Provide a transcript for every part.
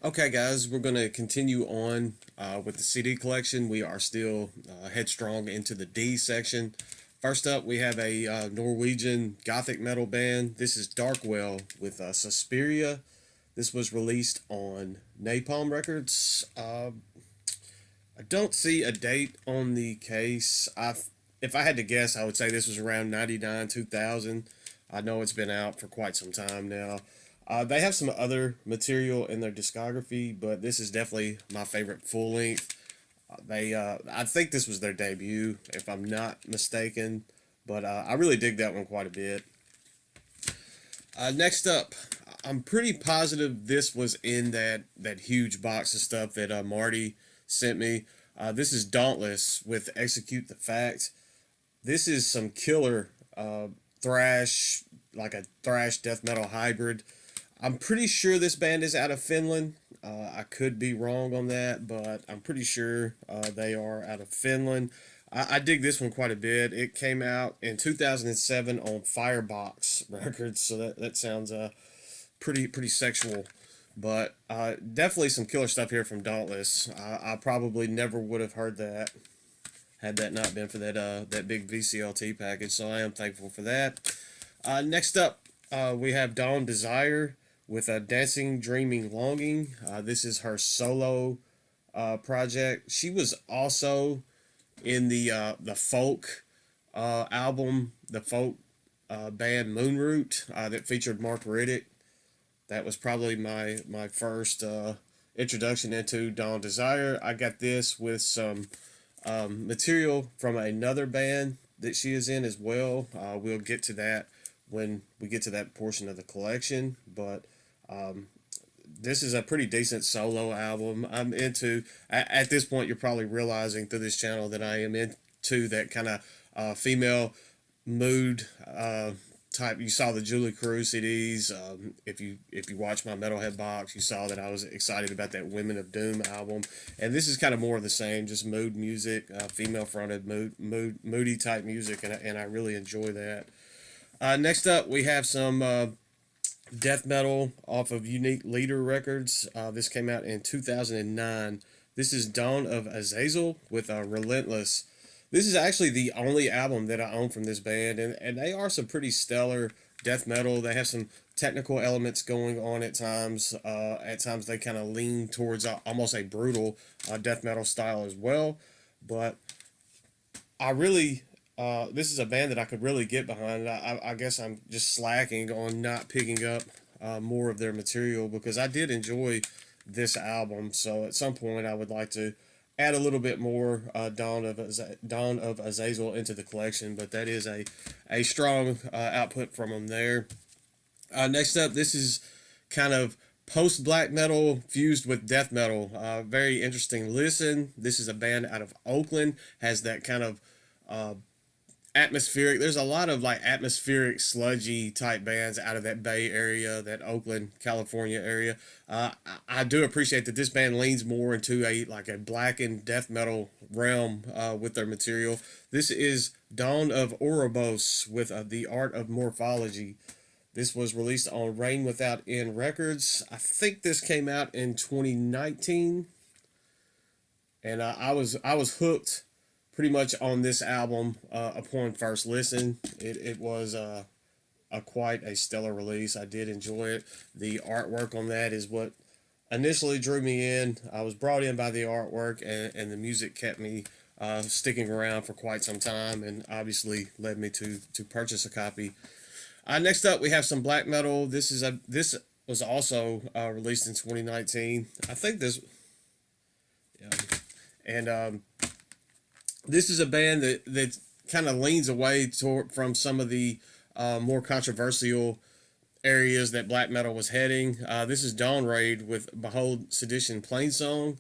Okay, guys, we're going to continue on with the CD collection. We are still headstrong into the D section. First up, we have a Norwegian gothic metal band. This is Darkwell with Suspiria. This was released on Napalm Records. I don't see a date on the case. If I had to guess, I would say this was around 99, 2000. I know it's been out for quite some time now. They have some other material in their discography, but this is definitely my favorite full length. I think this was their debut, if I'm not mistaken, but I really dig that one quite a bit. Next up, I'm pretty positive this was in that huge box of stuff that Marty sent me. This is Dauntless with Execute the Fact. This is some killer thrash, like a thrash death metal hybrid. I'm pretty sure this band is out of Finland. I could be wrong on that, but I'm pretty sure they are out of Finland. I dig this one quite a bit. It came out in 2007 on Firebox Records, so that sounds pretty sexual. But definitely some killer stuff here from Dauntless. I probably never would have heard that had that not been for that big VCLT package. So I am thankful for that. Next up, we have Dawn Desire with a Dancing, Dreaming, Longing. This is her solo project. She was also in the folk album, the folk band Moonroot that featured Mark Riddick. That was probably my first introduction into Dawn Desire. I got this with some material from another band that she is in as well. We'll get to that when we get to that portion of the collection, but this is a pretty decent solo album. I'm into, at this point, you're probably realizing through this channel that I am into that kind of female mood type. You saw the Julie Cruz CDs. If you watch my Metalhead box, you saw that I was excited about that Women of Doom album, and this is kind of more of the same, just mood music, female fronted moody type music, and I really enjoy that. Next up, we have some death metal off of Unique Leader Records. This came out in 2009. This is Dawn of Azazel with Relentless. This is actually the only album that I own from this band, and they are some pretty stellar death metal. They have some technical elements going on at times. At times, they kind of lean towards almost a brutal death metal style as well. But I really this is a band that I could really get behind. I guess I'm just slacking on not picking up more of their material because I did enjoy this album. So at some point, I would like to add a little bit more Dawn of Azazel into the collection. But that is a strong output from them there. Next up, this is kind of post black metal fused with death metal. Very interesting listen. This is a band out of Oakland, has that kind of atmospheric. There's a lot of like atmospheric sludgy type bands out of that Bay Area, that Oakland, California area. I do appreciate that this band leans more into a blackened death metal realm with their material. This is Dawn of Ouroboros with The Art of Morphology. This was released on Rain Without End Records. I think this came out in 2019, and I was hooked pretty much on this album upon first listen. It was quite a stellar release. I did enjoy it. The artwork on that is what initially drew me in. I was brought in by the artwork, and the music kept me sticking around for quite some time, and obviously led me to purchase a copy. Next up, we have some black metal. This was also released in 2019. I think this, yeah, and this is a band that kind of leans away from some of the more controversial areas that black metal was heading. This is Dawn Raid with Behold Sedition Plainsong.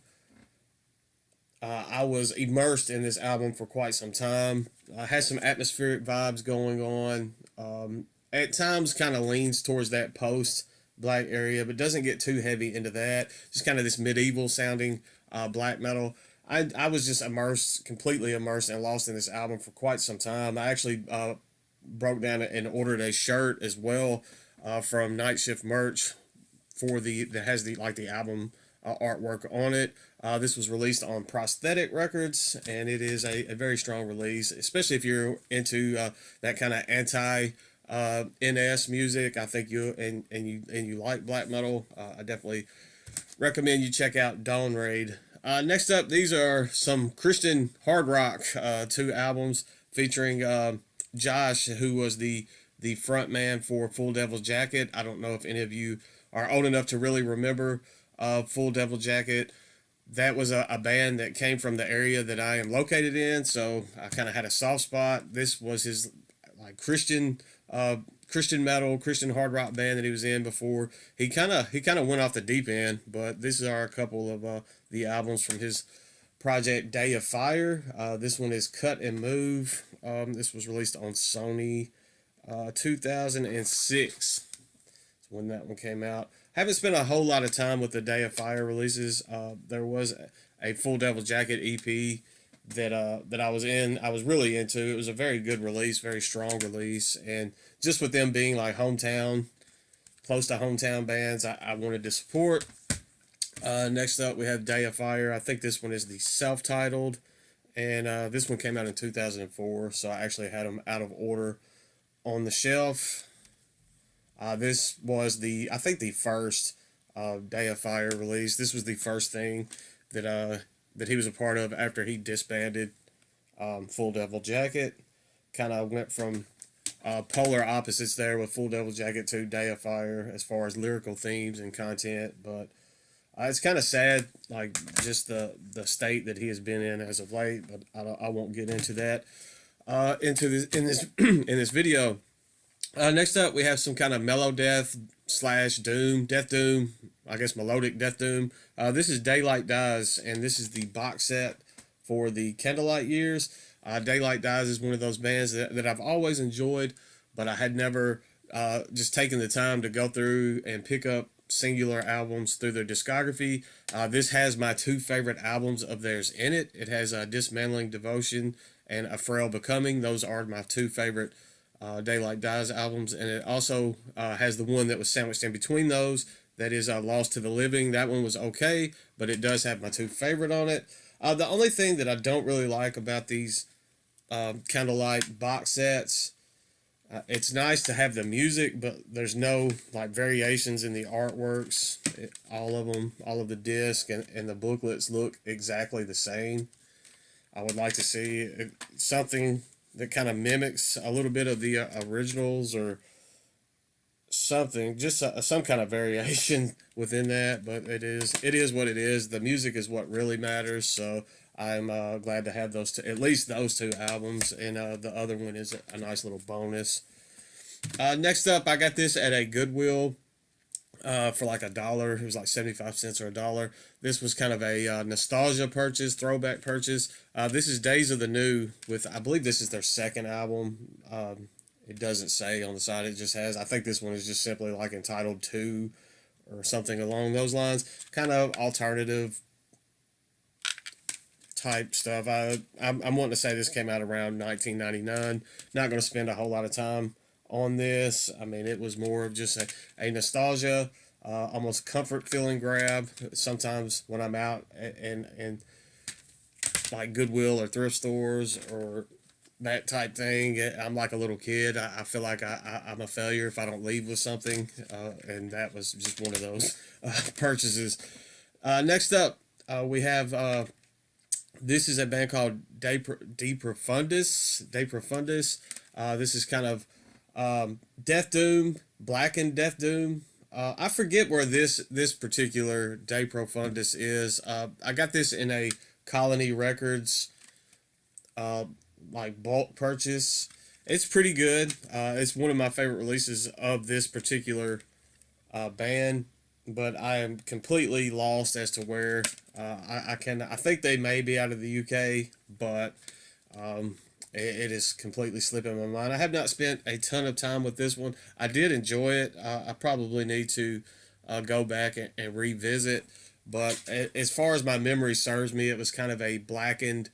I was immersed in this album for quite some time. Has some atmospheric vibes going on. At times, kind of leans towards that post black area, but doesn't get too heavy into that. Just kind of this medieval sounding black metal. I was just completely immersed and lost in this album for quite some time. I actually broke down and ordered a shirt as well from Night Shift Merch that has the album artwork on it. This was released on Prosthetic Records, and it is a very strong release, especially if you're into that kind of anti NS music. I think you like black metal. I definitely recommend you check out Dawn Raid. Next up, these are some Christian hard rock, 2 albums featuring Josh, who was the front man for Full Devil's Jacket. I don't know if any of you are old enough to really remember Full Devil Jacket. That was a band that came from the area that I am located in, so I kind of had a soft spot. This was his like Christian metal, Christian hard rock band that he was in before he kind of went off the deep end. But these are a couple of the albums from his project Day of Fire. This one is Cut and Move. This was released on Sony 2006 when that one came out. Haven't spent a whole lot of time with the Day of Fire releases. There was a Full Devil Jacket EP that I was really into. It was a very good release, very strong release, and just with them being like close to hometown bands, I wanted to support. Next up, we have Day of Fire. I think this one is the self-titled, and this one came out in 2004, so I actually had them out of order on the shelf. This was I think the first Day of Fire release. This was the first thing that he was a part of after he disbanded Full Devil Jacket. Kind of went from polar opposites there with Full Devil Jacket to Day of Fire as far as lyrical themes and content, but it's kind of sad, like just the state that he has been in as of late. But I won't get into that into this in this video. Next up, we have some kind of mellow death / death doom, I guess melodic death doom. This is Daylight Dies, and this is the box set for the Candlelight years. Daylight Dies is one of those bands that I've always enjoyed, but I had never just taken the time to go through and pick up singular albums through their discography. This has my 2 favorite albums of theirs in it. It has Dismantling Devotion and A Frail Becoming. Those are my 2 favorite Daylight Dies albums, and it also has the one that was sandwiched in between those, that is Lost to the Living. That one was okay, but it does have my 2 favorite on it. The only thing that I don't really like about these Candlelight box sets, it's nice to have the music, but there's no like variations in the artworks. All of the discs and the booklets look exactly the same. I would like to see something that kind of mimics a little bit of the originals or something, just some kind of variation within that. But it is what it is. The music is what really matters. So I'm glad to have at least those 2 albums, and the other one is a nice little bonus. Next up, I got this at a Goodwill for like $1. It was like 75 cents or $1. This was kind of a nostalgia purchase, throwback purchase. This is Days of the New I believe this is their 2nd album. It doesn't say on the side, it just has, I think this one is just simply like entitled 2 or something along those lines. Kind of alternative type stuff. I'm wanting to say this came out around 1999. Not going to spend a whole lot of time on this. I mean, it was more of just a nostalgia, almost comfort feeling grab. Sometimes when I'm out and like Goodwill or thrift stores or that type thing, I'm like a little kid. I feel like I'm a failure if I don't leave with something, and that was just one of those purchases. Next up, we have this is a band called De Profundus. This is kind of Death Doom, Blackened Death Doom. I forget where this particular De Profundus is. I got this in a Colony Records like bulk purchase. It's pretty good. It's one of my favorite releases of this particular band, but I am completely lost as to where I think they may be out of the UK, but it is completely slipping my mind. I have not spent a ton of time with this one. I did enjoy it. I probably need to go back and revisit, but as far as my memory serves me, it was kind of a blackened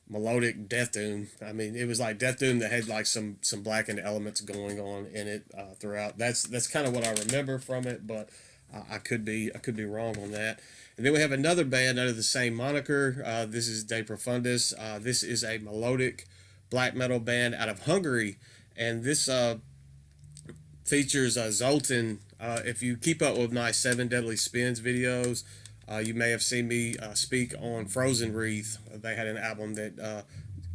melodic death doom. I mean, it was like death doom that had like some blackened elements going on in it throughout. That's kind of what I remember from it, but I could be wrong on that. And then we have another band under the same moniker. This is De Profundus. This is a melodic black metal band out of Hungary, and this features Zoltan. If you keep up with my Seven Deadly Spins videos, you may have seen me speak on Frozen Wreath. They had an album that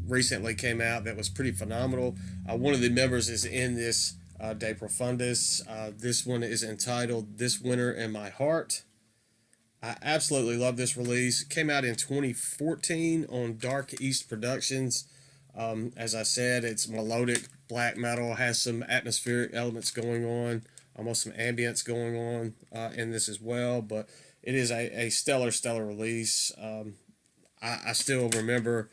recently came out that was pretty phenomenal. One of the members is in this De Profundus. This one is entitled This Winter in My Heart. I absolutely love this release. It came out in 2014 on Dark East Productions. As I said, it's melodic black metal, has some atmospheric elements going on, almost some ambience going on in this as well. But it is a stellar release. I still remember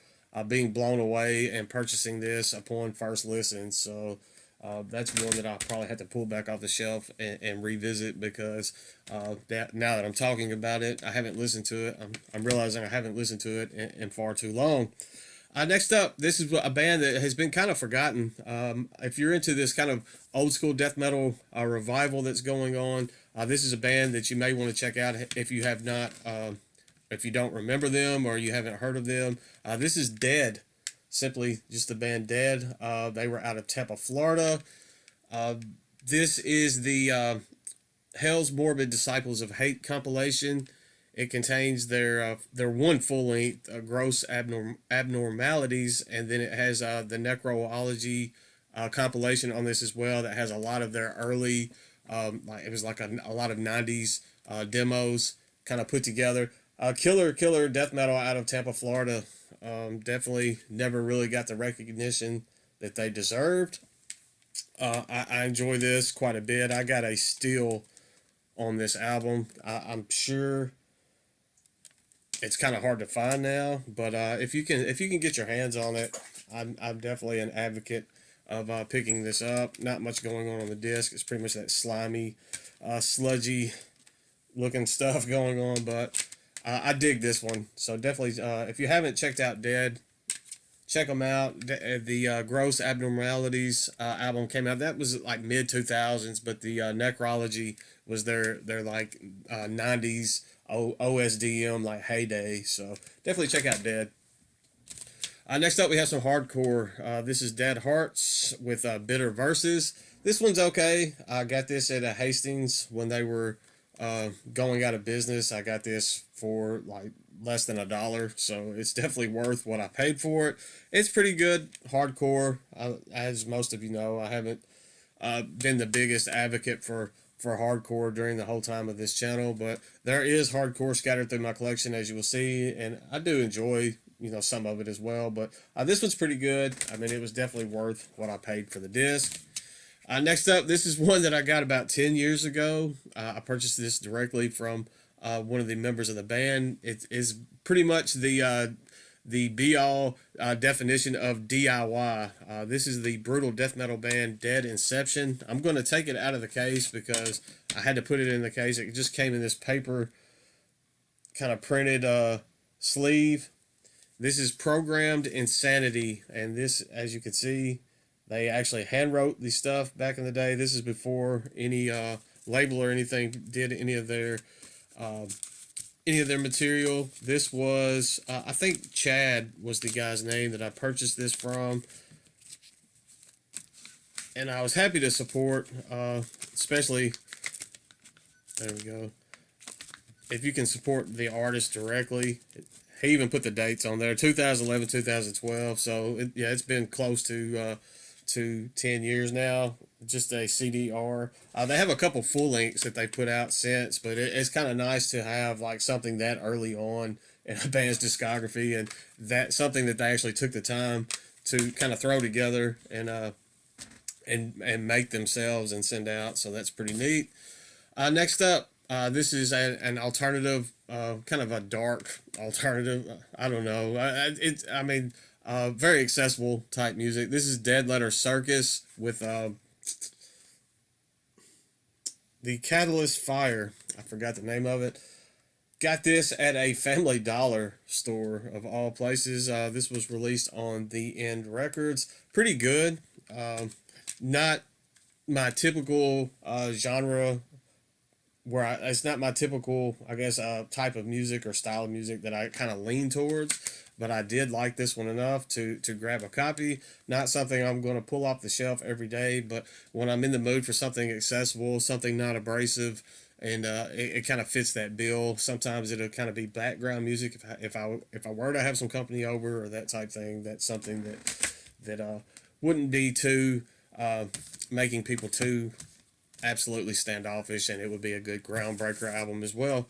being blown away and purchasing this upon first listen. So that's one that I'll probably have to pull back off the shelf and revisit because now that I'm talking about it, I haven't listened to it. I'm realizing I haven't listened to it in far too long. Next up, this is a band that has been kind of forgotten. If you're into this kind of old school death metal revival that's going on, this is a band that you may want to check out if you have not, if you don't remember them or you haven't heard of them. This is Dead, simply just the band Dead. They were out of Tampa, Florida. This is the Hell's Morbid Disciples of Hate compilation. It contains their one full length, Gross Abnormalities, and then it has the Necrology compilation on this as well. That has a lot of their early, like it was like a lot of '90s demos kind of put together. Killer death metal out of Tampa, Florida. Definitely never really got the recognition that they deserved. I enjoy this quite a bit. I got a steal on this album. I'm sure it's kind of hard to find now, but if you can get your hands on it, I'm definitely an advocate of picking this up. Not much going on the disc. It's pretty much that slimy, sludgy looking stuff going on, but I dig this one. So definitely, if you haven't checked out Dead, check them out. The Gross Abnormalities album came out. That was like mid 2000s, but the Necrology was their like 90s OSDM like heyday. So definitely check out Dead. Next up, we have some hardcore. This is Dead Hearts with Bitter Verses. This one's okay. I got this at Hastings when they were going out of business. I got this for like less than $1, so it's definitely worth what I paid for it. It's pretty good hardcore. As most of you know, I haven't been the biggest advocate for hardcore during the whole time of this channel, but there is hardcore scattered through my collection, as you will see, and I do enjoy some of it as well. But this one's pretty good. I mean, it was definitely worth what I paid for the disc. Next up, this is one that I got about 10 years ago. I purchased this directly from one of the members of the band. It is pretty much the be-all definition of DIY. This is the brutal death metal band Dead Inception. I'm going to take it out of the case because I had to put it in the case. It just came in this paper kind of printed sleeve. This is Programmed Insanity, and this, as you can see, they actually hand wrote the stuff back in the day. This is before any label or anything did any of their material. This was, I think Chad was the guy's name that I purchased this from. And I was happy to support, especially, there we go, if you can support the artist directly. He even put the dates on there, 2011, 2012. So, it's been close to 10 years now. Just a CDR. They have a couple full lengths that they put out since, but it's kind of nice to have like something that early on in a band's discography, and that something that they actually took the time to kind of throw together and make themselves and send out. So that's pretty neat. Next up, this is an alternative, kind of a dark alternative. I don't know. Very accessible type music. This is Dead Letter Circus with the Catalyst Fire. I forgot the name of it. Got this at a Family Dollar store of all places. This was released on The End Records. Pretty good. Not my typical genre it's not my typical, I guess, type of music or style of music that I kind of lean towards. But I did like this one enough to grab a copy. Not something I'm going to pull off the shelf every day, but when I'm in the mood for something accessible, something not abrasive, and it kind of fits that bill. Sometimes it'll kind of be background music if I were to have some company over or that type thing. That's something that wouldn't be too making people too absolutely standoffish, and it would be a good groundbreaker album as well.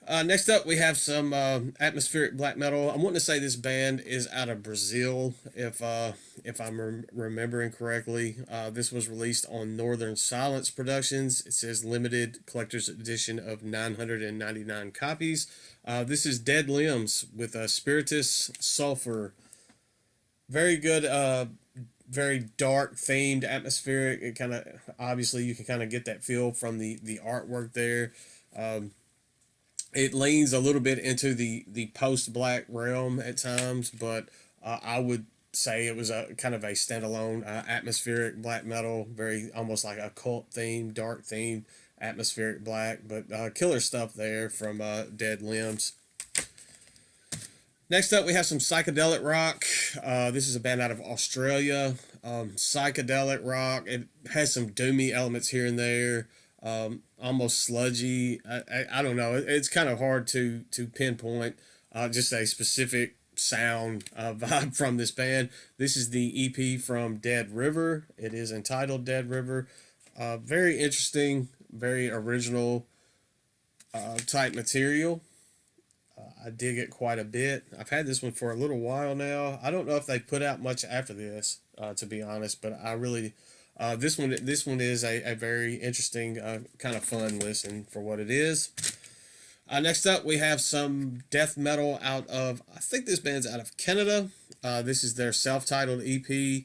Next up, we have some atmospheric black metal. I'm wanting to say this band is out of Brazil, if I'm remembering correctly. This was released on Northern Silence Productions. It says limited collector's edition of 999 copies. This is Dead Limbs with Spiritus Sulfur. Very good, very dark themed, atmospheric. It kind of, obviously you can kind of get that feel from the artwork there. It leans a little bit into the post black realm at times, but I would say it was a kind of a standalone atmospheric black metal, very almost like a cult theme, dark theme, atmospheric black, but killer stuff there from Dead Limbs. Next up, we have some Psychedelic Rock. This is a band out of Australia. Psychedelic Rock. It has some doomy elements here and there. Almost sludgy. I don't know. It's kind of hard to pinpoint just a specific sound vibe from this band. This is the EP from Dead River. It is entitled Dead River. Very interesting, very original type material. I dig it quite a bit. I've had this one for a little while now. I don't know if they put out much after this, to be honest, but I really this one is a very interesting, kind of fun listen for what it is. Next up, we have some death metal out of, I think this band's out of Canada. This is their self-titled EP.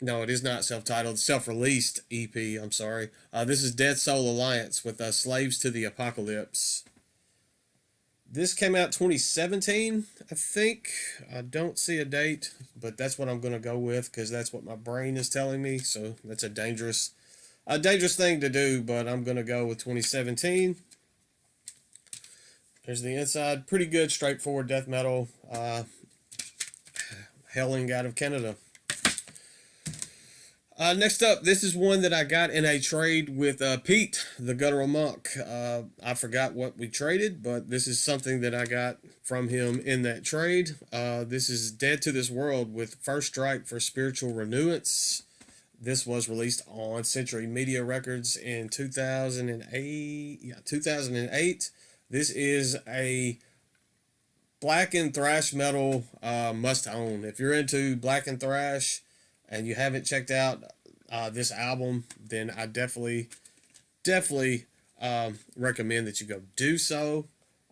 No, it is not self-titled, self-released EP, I'm sorry. This is Dead Soul Alliance with Slaves to the Apocalypse. This came out 2017, I think. I don't see a date, but that's what I'm going to go with because that's what my brain is telling me. So that's a dangerous thing to do, but I'm going to go with 2017. There's the inside. Pretty good, straightforward death metal. Hailing out of Canada. Next up, this is one that I got in a trade with Pete, the Guttural Monk. I forgot what we traded, but this is something that I got from him in that trade. This is Dead to This World with First Strike for Spiritual Renewance. This was released on Century Media Records in 2008. Yeah, 2008. This is a black and thrash metal must own. If you're into black and thrash and you haven't checked out this album, then I definitely recommend that you go do so.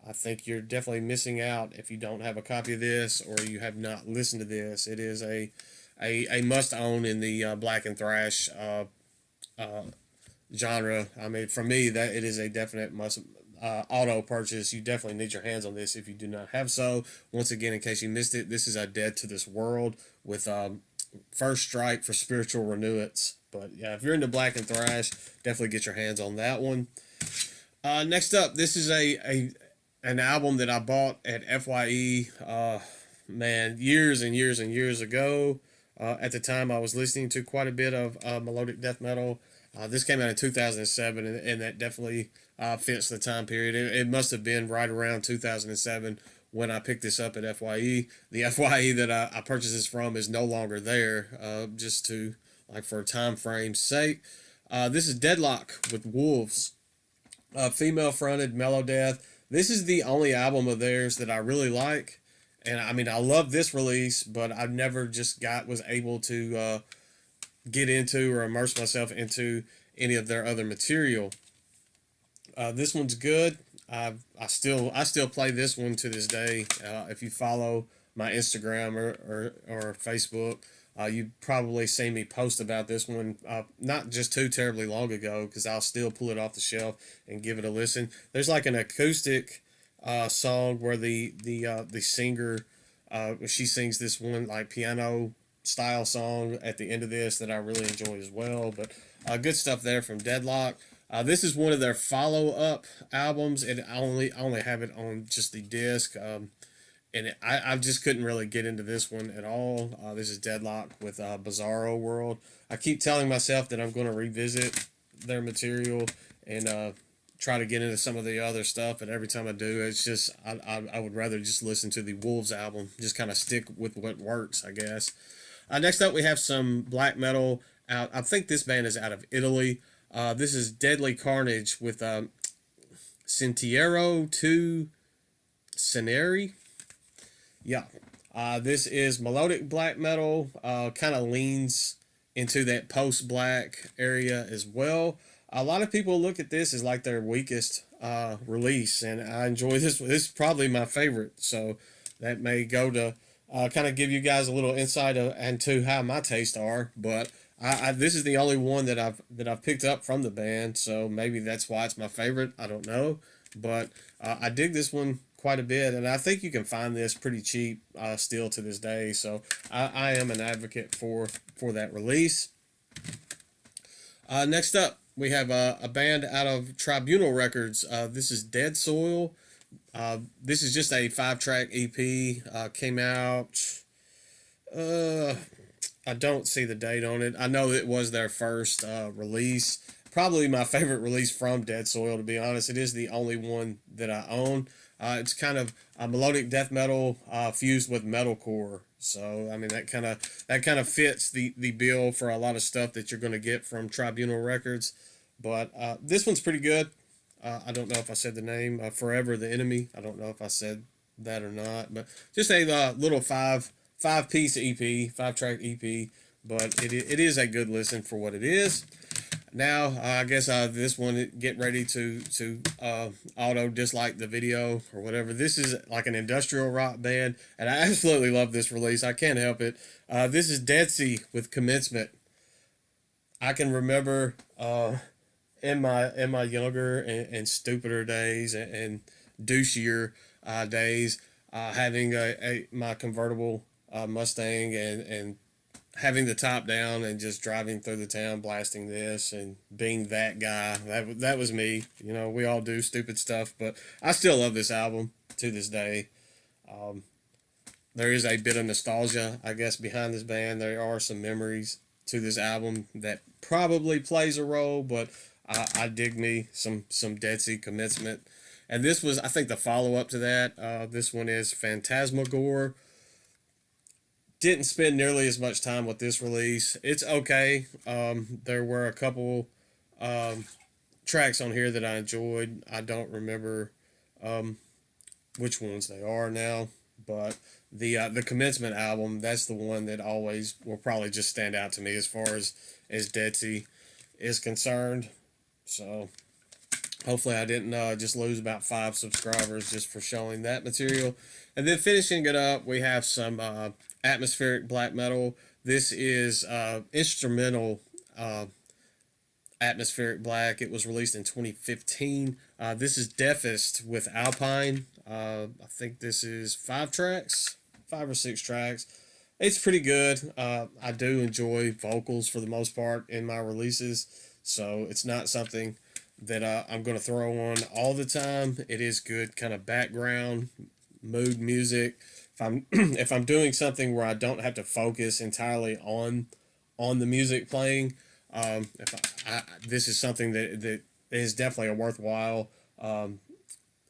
I think you're definitely missing out if you don't have a copy of this or you have not listened to this. It is a must own in the black and thrash genre. I mean, for me, that it is a definite must. Auto purchase. You definitely need your hands on this if you do not have so. Once again, in case you missed it, this is a Dead to This World with First Strike for Spiritual Renewance. But yeah, if you're into black and thrash, definitely get your hands on that one. Next up, this is an album that I bought at FYE. Man, years and years and years ago. At the time, I was listening to quite a bit of melodic death metal. This came out in 2007, and that definitely fits the time period. It must have been right around 2007 when I picked this up at FYE. The FYE that I purchased this from is no longer there, just to, like, for time frame's sake. This is Deadlock with Wolves. Female-fronted mellow death. This is the only album of theirs that I really like. And I mean, I love this release, but I never just was able to get into or immerse myself into any of their other material. This one's good. I still play this one to this day. If you follow my Instagram or Facebook, you probably seen me post about this one not just too terribly long ago, because I'll still pull it off the shelf and give it a listen. There's like an acoustic song where the singer she sings this one like piano style song at the end of this that I really enjoy as well. But good stuff there from Deadlock. This is one of their follow-up albums, and I only have it on just the disc. I just couldn't really get into this one at all. This is Deadlock with Bizarro World. I keep telling myself that I'm going to revisit their material and try to get into some of the other stuff, but every time I do, it's just I would rather just listen to the Wolves album, just kind of stick with what works, I guess. Next up, we have some black metal out. I think this band is out of Italy. This is Deadly Carnage with Sentiero to Ceneri. Yeah. This is melodic black metal. Kind of leans into that post black area as well. A lot of people look at this as like their weakest release, and I enjoy this. This is probably my favorite. So that may go to kind of give you guys a little insight into how my tastes are. But this is the only one that I've picked up from the band. So maybe that's why it's my favorite. I don't know, but I dig this one quite a bit, and I think you can find this pretty cheap still to this day. So I am an advocate for that release. Next up, we have a band out of Tribunal Records. This is Dead Soil. This is just a 5-track EP. Came out. I don't see the date on it. I know it was their first release. Probably my favorite release from Dead Soil, to be honest. It is the only one that I own. It's kind of a melodic death metal fused with metalcore. So I mean that kind of fits the bill for a lot of stuff that you're going to get from Tribunal Records. But this one's pretty good. I don't know if I said the name. Forever the Enemy. I don't know if I said that or not. But just a little five-piece EP, 5-track EP. But it is a good listen for what it is. Now, I guess this one, get ready to auto dislike the video or whatever. This is like an industrial rock band, and I absolutely love this release. I can't help it. This is Dead Sea with Commencement. I can remember in my younger and stupider days and douchier days having my convertible Mustang and having the top down and just driving through the town blasting this and being that guy. That was me. You know, we all do stupid stuff, but I still love this album to this day. There is a bit of nostalgia, I guess, behind this band. There are some memories to this album that probably plays a role, but I dig me some Dead Sea Commencement. And this was, I think, the follow-up to that. This one is Phantasmagore. Didn't spend nearly as much time with this release. It's okay. There were a couple tracks on here that I enjoyed. I don't remember which ones they are now, but the Commencement album, that's the one that always will probably just stand out to me as far as Dead Sea is concerned. So hopefully I didn't just lose about 5 subscribers just for showing that material. And then finishing it up, we have some atmospheric black metal. This is instrumental atmospheric black. It was released in 2015. This is Deafest with Alpine. I think this is 5 or 6 tracks. It's pretty good. I do enjoy vocals for the most part in my releases, so it's not something that I'm going to throw on all the time. It is good kind of background mood music. If I'm doing something where I don't have to focus entirely on the music playing, this is something that is definitely a worthwhile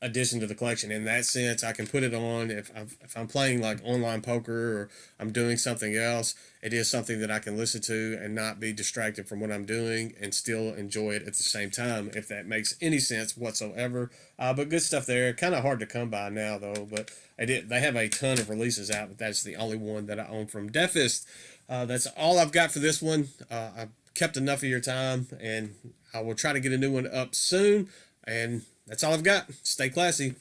addition to the collection. In that sense, I can put it on if I'm playing like online poker or I'm doing something else. It is something that I can listen to and not be distracted from what I'm doing and still enjoy it at the same time, if that makes any sense whatsoever. But good stuff there. Kind of hard to come by now though, but they have a ton of releases out, but that's the only one that I own from Deafest. That's all I've got for this one. I've kept enough of your time, and I will try to get a new one up soon. And that's all I've got. Stay classy.